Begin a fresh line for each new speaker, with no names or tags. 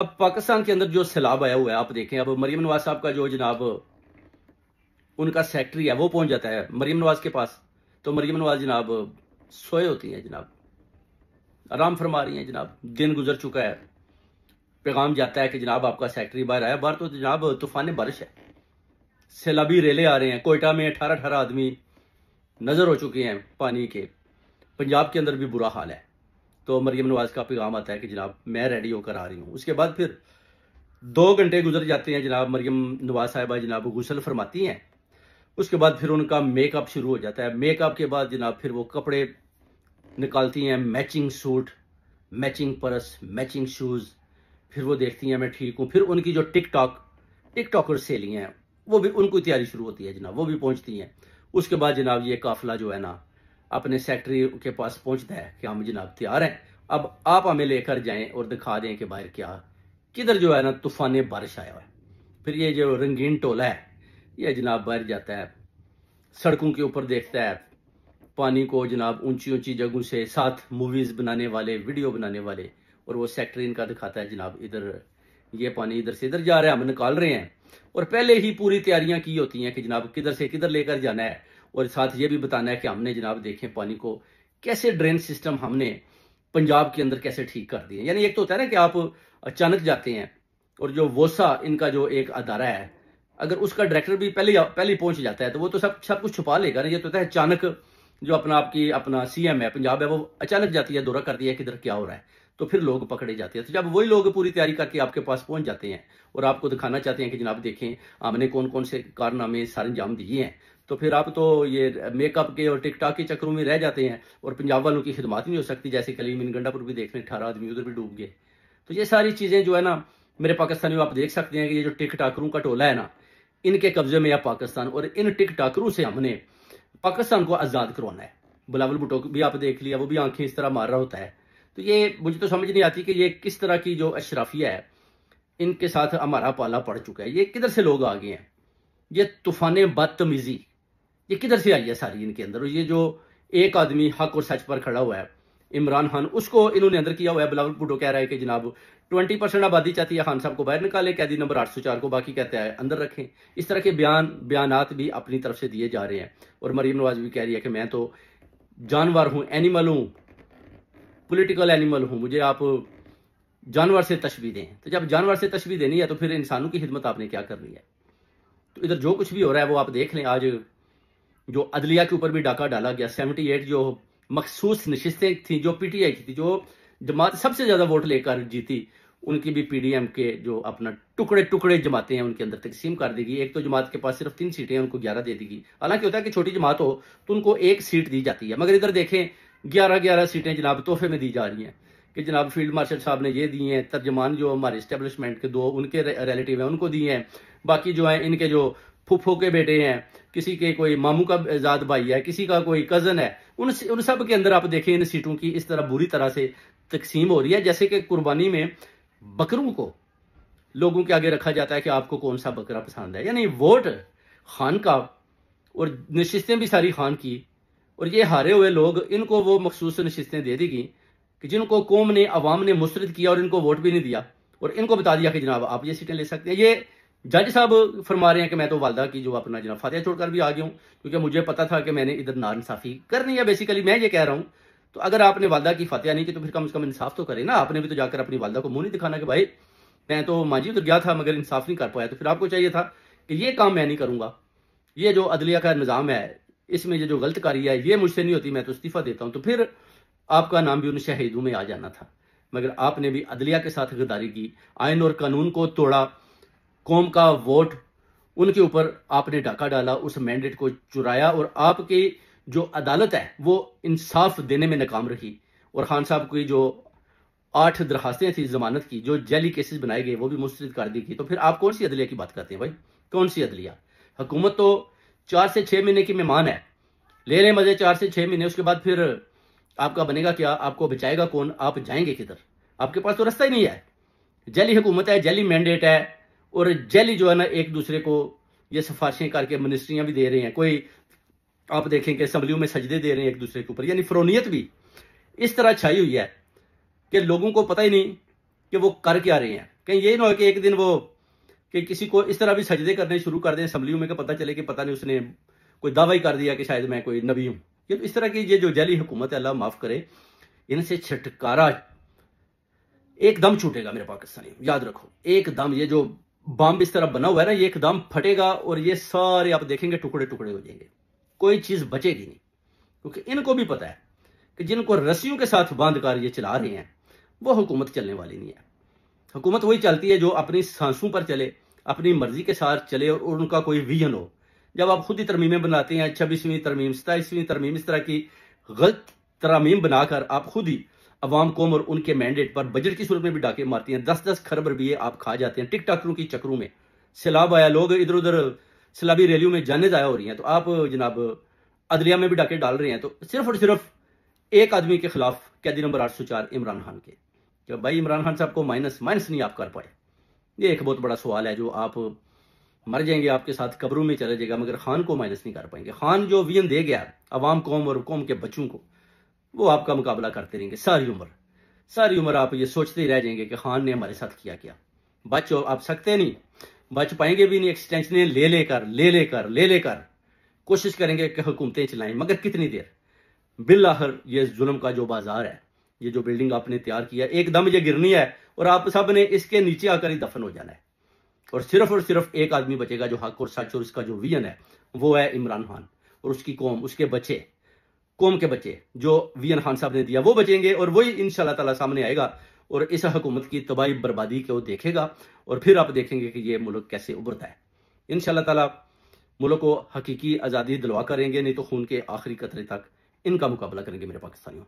अब पाकिस्तान के अंदर जो सैलाब आया हुआ है, आप देखें, अब मरीम नवाज साहब का जो जनाब उनका सेक्रेटरी है वो पहुंच जाता है मरीम नवाज के पास, तो मरीम नवाज जनाब सोए होती हैं, जनाब आराम फरमा रही हैं, जनाब दिन गुजर चुका है, पैगाम जाता है कि जनाब आपका सेक्रेटरी बाहर आया। बाहर तो जनाब तूफान बारिश है, सैलाबी रेले आ रहे हैं, कोयटा में 18 आदमी नजर हो चुके हैं पानी के, पंजाब के अंदर भी बुरा हाल है। तो मरीम नवाज का पैगाम आता है कि जनाब मैं रेडी होकर आ रही हूँ। उसके बाद फिर 2 घंटे गुजर जाते हैं, जनाब मरीम नवाज साहिबा जनाब गुसल फरमाती हैं। उसके बाद फिर उनका मेकअप शुरू हो जाता है। मेकअप के बाद जनाब फिर वो कपड़े निकालती हैं, matching suit, matching purse, matching shoes. फिर वो देखती हैं मैं ठीक हूँ। फिर उनकी जो टिकटॉकर सहेलियाँ हैं वो भी, उनको तैयारी शुरू होती है जनाब, वो भी पहुँचती हैं। उसके बाद जनाब ये काफिला जो है ना अपने सेक्रेटरी के पास पहुँचता है कि हम जनाब तैयार हैं, अब आप हमें लेकर जाएं और दिखा दें कि बाहर क्या किधर जो है ना तूफान बारिश आया हुआ है। फिर ये जो रंगीन टोला है ये जनाब बाहर जाता है, सड़कों के ऊपर देखता है पानी को, जनाब ऊंची ऊंची जगहों से, साथ मूवीज बनाने वाले, वीडियो बनाने वाले, और वो सेक्टर इनका दिखाता है जनाब इधर ये पानी इधर से इधर जा रहा है, हम निकाल रहे हैं। और पहले ही पूरी तैयारियां की होती हैं कि जनाब किधर से किधर लेकर जाना है, और साथ ये भी बताना है कि हमने जनाब देखें पानी को कैसे ड्रेन सिस्टम हमने पंजाब के अंदर कैसे ठीक कर दिए। यानी एक तो होता है ना कि आप अचानक जाते हैं, और जो वोसा इनका जो एक अदारा है, अगर उसका डायरेक्टर भी पहले पहुंच जाता है तो वो तो सब कुछ छुपा लेगा ना। ये तो होता है अचानक, जो अपना सीएम है पंजाब है, वो अचानक जाती है, दौरा करती है किधर क्या हो रहा है, तो फिर लोग पकड़े जाते हैं। तो जब वही लोग पूरी तैयारी करके आपके पास पहुंच जाते हैं और आपको दिखाना चाहते हैं कि जनाब देखें हमने कौन कौन से कारनामे सारे अंजाम दिए हैं, तो फिर आप तो ये मेकअप के और टिकटॉक के चक्करों में रह जाते हैं और पंजाब वालों की खिदमत नहीं हो सकती। जैसे कलीम गंडापुर भी देख लें, 18 आदमी उधर भी डूब गए। तो ये सारी चीजें जो है ना मेरे पाकिस्तानी में आप देख सकते हैं कि ये जो टिकटॉकरों का टोला है ना, इनके कब्जे में है पाकिस्तान, और इन टिकटॉकरों से हमने पाकिस्तान को आजाद करवाना है। बिलावल भुट्टो भी आप देख लिया, वो भी आंखें इस तरह मार रहा होता है। तो ये मुझे तो समझ नहीं आती कि ये किस तरह की जो अशराफिया है इनके साथ हमारा पाला पड़ चुका है। ये किधर से लोग आ गए हैं, ये तूफान बदतमीजी ये किधर से आई है सारी इनके अंदर। और ये जो एक आदमी हक और सच पर खड़ा हुआ है इमरान खान, उसको इन्होंने अंदर किया हुआ है। बिलावल भुट्टो कह रहा है कि जनाब 20% आबादी चाहती है खान साहब को बाहर निकाले, कैदी नंबर 804 को, बाकी कहते हैं अंदर रखें। इस तरह के बयानात भी अपनी तरफ से दिए जा रहे हैं। और मरीम नवाज भी कह रही है कि मैं तो जानवर हूं, एनिमल हूं, पॉलिटिकल एनिमल हूं, मुझे आप जानवर से तशबीह दें। तो जब जानवर से तशबीह देनी है तो फिर इंसानों की खिदमत आपने क्या करनी है। तो इधर जो कुछ भी हो रहा है वो आप देख लें। आज जो अदलिया के ऊपर भी डाका डाला गया, 78 जो मखसूस नशिस्तें थी जो पीटीआई की थी, जो जमात सबसे ज्यादा वोट लेकर जीती, उनकी भी पीडीएम के जो अपना टुकड़े टुकड़े जमातें हैं उनके अंदर तकसीम कर देगी। एक तो जमात के पास सिर्फ 3 सीटें हैं, उनको 11 दे देगी। हालांकि होता है कि छोटी जमात हो तो उनको 1 सीट दी जाती है, मगर इधर देखें 11 सीटें जनाब तोहफे में दी जा रही हैं कि जनाब फील्ड मार्शल साहब ने ये दी हैं, तर्जमान जो हमारे इस्टेब्लिशमेंट के 2 उनके रिलेटिव हैं उनको दिए हैं, बाकी जो है इनके जो फुफो के बेटे हैं, किसी के कोई मामू का जाद भाई है, किसी का कोई कजन है, उन सब के अंदर आप देखें इन सीटों की इस तरह बुरी तरह से तकसीम हो रही है, जैसे कि कुर्बानी में बकरों को लोगों के आगे रखा जाता है कि आपको कौन सा बकरा पसंद है। यानी वोट खान का और नशिस्तें भी सारी खान की, और ये हारे हुए लोग इनको वो मखसूस नशिस्तें दे देगी कि जिनको कौम ने अवाम ने मुस्तरद किया और इनको वोट भी नहीं दिया, और इनको बता दिया कि जनाब आप ये सीटें ले सकते हैं। ये जज साहब फरमा रहे हैं कि मैं तो वालदा की जो अपना जनाब फातिहा छोड़कर भी आ गया हूं, क्योंकि मुझे पता था कि मैंने इधर नाइंसाफी करनी है। बेसिकली मैं ये कह रहा हूं, तो अगर आपने वालदा की फातिहा नहीं की तो फिर कम से कम इंसाफ तो करें ना। आपने भी तो जाकर अपनी वालदा को मुंह नहीं दिखाना कि भाई मैं तो मांझी उधर गया था मगर इंसाफ नहीं कर पाया। तो फिर आपको चाहिए था कि ये काम मैं नहीं करूंगा, ये जो अदलिया का निज़ाम है इसमें ये जो गलतकारी है ये मुझसे नहीं होती, मैं तो इस्तीफा देता हूं। तो फिर आपका नाम भी उन शहीदों में आ जाना था, मगर आपने भी अदलिया के साथ गद्दारी की, आइन और कानून को तोड़ा, कौम का वोट उनके ऊपर आपने डाका डाला, उस मैंडेट को चुराया, और आपकी जो अदालत है वो इंसाफ देने में नाकाम रही। और खान साहब की जो 8 दरखास्तें थी जमानत की, जो जैली केसेस बनाए गए, वो भी मुस्तरद कर दी गई। तो फिर आप कौन सी अदलिया की बात करते हैं भाई, कौन सी अदलिया? हुकूमत तो 4 से 6 महीने की मेहमान है, ले लें मजे 4 से 6 महीने, उसके बाद फिर आपका बनेगा क्या? आपको बचाएगा कौन? आप जाएंगे किधर? आपके पास तो रास्ता ही नहीं है। जैली हुकूमत है, जैली मैंडेट है, और जैली जो है ना एक दूसरे को ये सिफारिशें करके मिनिस्ट्रियां भी दे रहे हैं, कोई आप देखें कि असम्बलियों में सजदे दे रहे हैं एक दूसरे के ऊपर। यानी फरोनियत भी इस तरह छाई हुई है कि लोगों को पता ही नहीं कि वो कर क्या रहे हैं। कहीं ये ना हो कि एक दिन वो कि किसी को इस तरह भी सजदे करने शुरू कर दें असम्बलियों में, कि पता चले कि पता नहीं उसने कोई दावा ही कर दिया कि शायद मैं कोई नबी हूं। ये इस तरह की ये जो जाली हुकूमत है, अल्लाह माफ करे, इनसे छुटकारा एकदम छूटेगा मेरे पाकिस्तानी, याद रखो। एकदम ये जो बम इस तरह बना हुआ है ना, ये एकदम फटेगा और ये सारे आप देखेंगे टुकड़े टुकड़े हो जाएंगे, कोई चीज बचेगी नहीं। क्योंकि इनको भी पता है कि जिनको रस्सियों के साथ बांध कर ये चला रहे हैं वो हुकूमत चलने वाली नहीं है। हुकूमत वही चलती है जो अपनी सांसों पर चले, अपनी मर्जी के साथ चले और उनका कोई विजन हो। जब आप खुद ही तरमीमें बनाते हैं, 26वीं तरमीम, 27वीं तरमीम, इस तरह की गलत तरमीम बनाकर आप खुद ही अवाम कौम और उनके मैंडेट पर बजट की सूरत में भी डाके मारती हैं। 10-10 खरब रुपये आप खा जाते हैं टिकटॉकरों की चक्रों में। सैलाब आया, लोग इधर उधर सैलाबी रैलियों में जाने जाया हो रही हैं, तो आप जनाब अदलिया में भी डाके डाल रहे हैं। तो सिर्फ और सिर्फ एक आदमी के खिलाफ, कैदी नंबर 804 इमरान खान के। कि भाई इमरान खान साहब को माइनस नहीं आप कर पाए, ये एक बहुत बड़ा सवाल है। जो आप मर जाएंगे, आपके साथ कब्रों में चले जाएगा, मगर खान को माइनस नहीं कर पाएंगे। खान जो विजन दे गया अवाम कौम और कौम के बच्चों को, वो आपका मुकाबला करते रहेंगे सारी उम्र। सारी उम्र आप ये सोचते ही रह जाएंगे कि खान ने हमारे साथ किया क्या। बच आप सकते नहीं, बच पाएंगे भी नहीं। एक्सटेंशन ले लेकर कोशिश करेंगे कि हुकूमतें चलाएं, मगर कितनी देर। बिल्लाहर ये जुल्म का जो बाजार है, ये जो बिल्डिंग आपने तैयार किया, एकदम ये गिरनी है और आप सब ने इसके नीचे आकर ही दफन हो जाना है। और सिर्फ एक आदमी बचेगा जो हक और सच और उसका जो विजन है वो है इमरान खान और उसकी कौम, उसके बच्चे, कौम के बच्चे जो विजन खान साहब ने दिया वो बचेंगे। और वही इंशाल्लाह ताला सामने आएगा और इस हुकूमत की तबाही बर्बादी को देखेगा और फिर आप देखेंगे कि ये मुल्क कैसे उभरता है। इंशाल्लाह ताला मुल्क को हकीकी आज़ादी दिलवा करेंगे, नहीं तो खून के आखिरी कतरे तक इनका मुकाबला करेंगे मेरे पाकिस्तानियों।